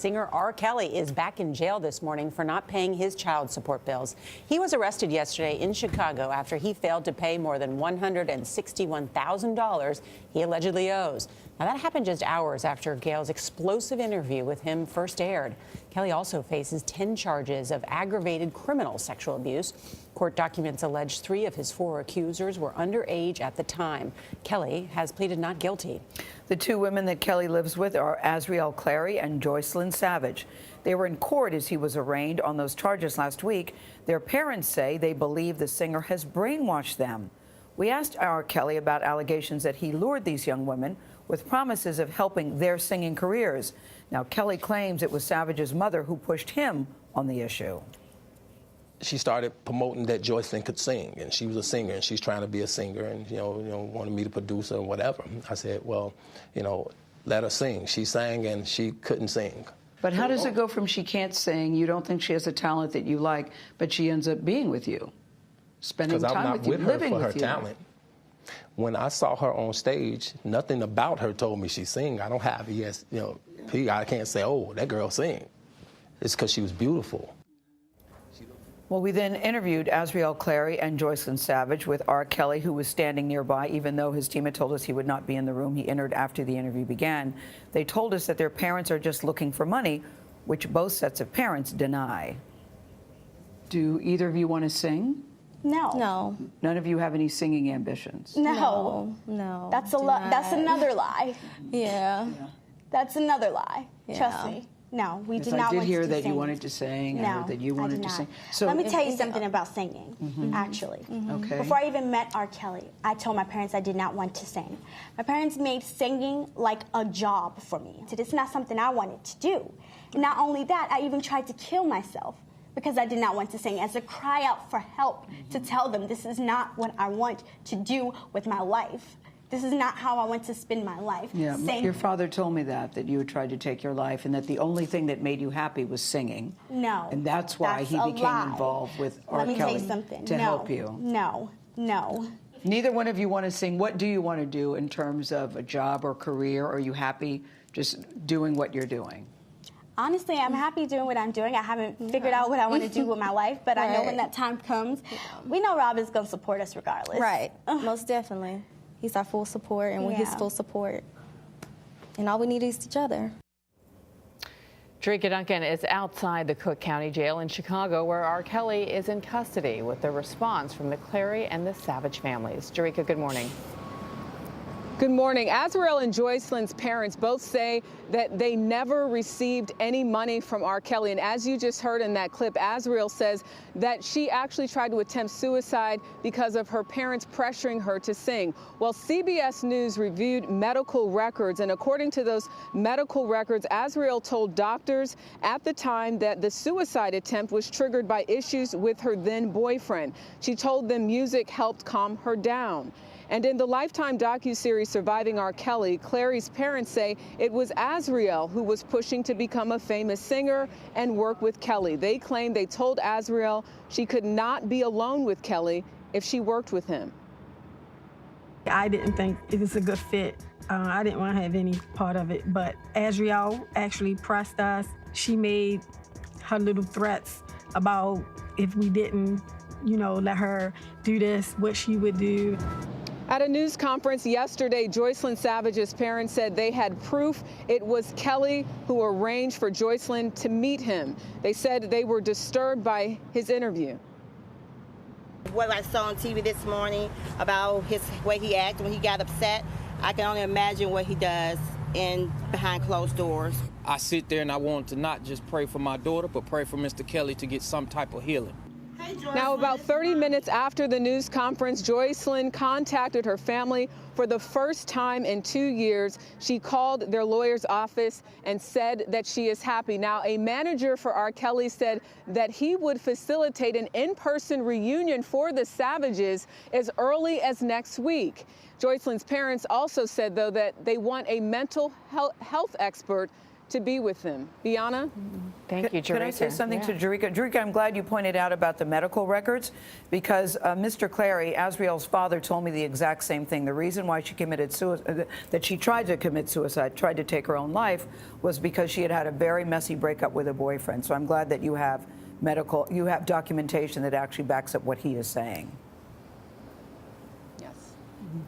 Singer R. Kelly is back in jail this morning for not paying his child support bills. He was arrested yesterday in Chicago after he failed to pay more than $161,000 he allegedly owes. Now, that happened just hours after Gayle's explosive interview with him first aired. Kelly also faces 10 charges of aggravated criminal sexual abuse. Court documents allege 3 of his 4 accusers were underage at the time. Kelly has pleaded not guilty. The 2 women that Kelly lives with are Azriel, Clary, and Joycelyn Savage. They were in court as he was arraigned on those charges last week. Their parents say they believe the singer has brainwashed them. We asked R. Kelly about allegations that he lured these young women with promises of helping their singing careers. Now, Kelly claims it was Savage's mother who pushed him on the issue. She started promoting that Joycelyn could sing, and she was a singer, and she's trying to be a singer, and wanted me to produce her and whatever. I said, well, let her sing. She sang, and she couldn't sing. But how does it go from she can't sing, you don't think she has a talent that you like, but she ends up being with you, spending time with you, living with you? Because I'm not with her for her talent. When I saw her on stage, nothing about her told me she sing. I don't have I can't say, oh, that girl sing. It's because she was beautiful. Well, we then interviewed Azriel, Clary, and Joycelyn Savage with R. Kelly, who was standing nearby, even though his team had told us he would not be in the room. He entered after the interview began. They told us that their parents are just looking for money, which both sets of parents deny. Do either of you want to sing? No. No. None of you have any singing ambitions? No. That's that's another lie. Yeah. That's another lie. Yeah. Trust me. No, we did not want to I did hear that sing. you wanted to sing. No, that you wanted to sing. So let me tell you something about singing, actually. Okay. Before I even met R. Kelly, I told my parents I did not want to sing. My parents made singing like a job for me. It's not something I wanted to do. And not only that, I even tried to kill myself because I did not want to sing, as a cry out for help, to tell them this is not what I want to do with my life. This is not how I want to spend my life. Yeah, your father told me that you had tried to take your life and that the only thing that made you happy was singing. No. And that's why he became involved with R. Kelly. Let me tell you something. To help you. No. Neither one of you want to sing. What do you want to do in terms of a job or career? Are you happy just doing what you're doing? Honestly, I'm happy doing what I'm doing. I haven't figured out what I want to do with my life, but I know when that time comes, we know Rob is going to support us regardless. Right. Most definitely. He's our full support, and with his full support, and all we need is each other. Jericka Duncan is outside the Cook County Jail in Chicago, where R. Kelly is in custody, with the response from the Clary and the Savage families. Jericka, good morning. Good morning. Azriel and Joycelyn's parents both say that they never received any money from R. Kelly. And as you just heard in that clip, Azriel says that she actually tried to attempt suicide because of her parents pressuring her to sing. Well, CBS News reviewed medical records, and according to those medical records, Azriel told doctors at the time that the suicide attempt was triggered by issues with her then boyfriend. She told them music helped calm her down. And in the Lifetime docuseries Surviving R. Kelly, Clary's parents say it was Azriel who was pushing to become a famous singer and work with Kelly. They claim they told Azriel she could not be alone with Kelly if she worked with him. I didn't think it was a good fit. I didn't want to have any part of it, but Azriel actually pressed us. She made her little threats about if we didn't, let her do this, what she would do. At a news conference yesterday, Joycelyn Savage's parents said they had proof it was Kelly who arranged for Joycelyn to meet him. They said they were disturbed by his interview. What I saw on TV this morning about his way he acted when he got upset, I can only imagine what he does behind closed doors. I sit there and I want to not just pray for my daughter, but pray for Mr. Kelly to get some type of healing. Now, about 30 minutes after the news conference, Joycelyn contacted her family for the first time in 2 years. She called their lawyer's office and said that she is happy. Now, a manager for R. Kelly said that he would facilitate an in-person reunion for the Savages as early as next week. Joycelyn's parents also said, though, that they want a mental health expert to be with them. Bianna? Thank you, Jerika. Can I say something to Jerika? Jerika, I'm glad you pointed out about the medical records because Mr. Clary, Azriel's father, told me the exact same thing. The reason why she committed suicide, that she tried to commit suicide, tried to take her own life, was because she had had a very messy breakup with a boyfriend. So I'm glad that you have documentation that actually backs up what he is saying.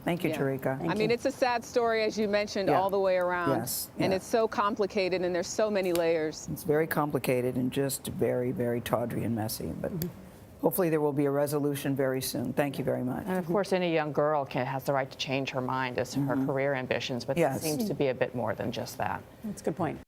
Thank you, Jerika. I mean, it's a sad story, as you mentioned, all the way around. Yes. And it's so complicated, and there's so many layers. It's very complicated and just very, very tawdry and messy. But hopefully there will be a resolution very soon. Thank you very much. And of course, any young girl has the right to change her mind as to her career ambitions, but it seems to be a bit more than just that. That's a good point.